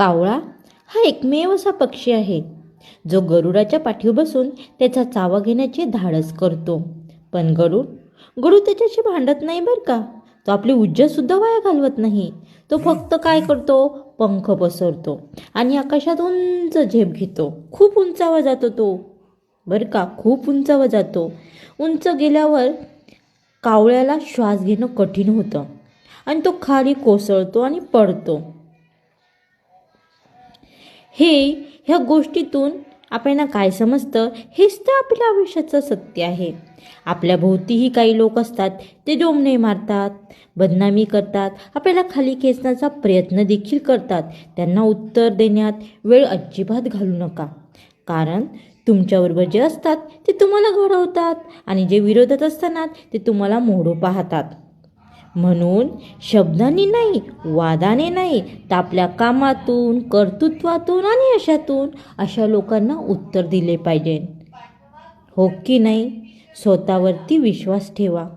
कावळा हा एकमेव असा पक्षी आहे जो गरुडाच्या पाठीवर बसून त्याचा चावा घेण्याचे धाडस करतो. पण गरुड त्याच्याशी भांडत नाही बरं का. तो आपली ऊर्जासुद्धा वाया घालवत नाही. तो फक्त काय करतो, पंख पसरतो आणि आकाशात उंच झेप घेतो. खूप उंचावर जातो तो बरं का, खूप उंचावर जातो. उंच गेल्यावर कावळ्याला श्वास घेणं कठीण होतं आणि तो खाली कोसळतो आणि पडतो. ह्या गोष्टीतून आपल्याला काय समजतं, हेच तर आपल्या आयुष्याचं सत्य आहे. आपल्या भोवतीही काही लोक असतात, ते डोमणे मारतात, बदनामी करतात, आपल्याला खाली खेचण्याचा प्रयत्न देखील करतात. त्यांना उत्तर देण्यात वेळ अजिबात घालू नका, कारण तुमच्याबरोबर जे असतात ते तुम्हाला घडवतात आणि जे विरोधात असतात ते तुम्हाला मोडू पाहतात. म्हणून शब्दांनी नाही, वादाने नाही, तर आपल्या कामातून, कर्तृत्वातून आणि यशातून अशा लोकांना उत्तर दिले पाहिजे. हो की नाही? स्वतःवरती विश्वास ठेवा.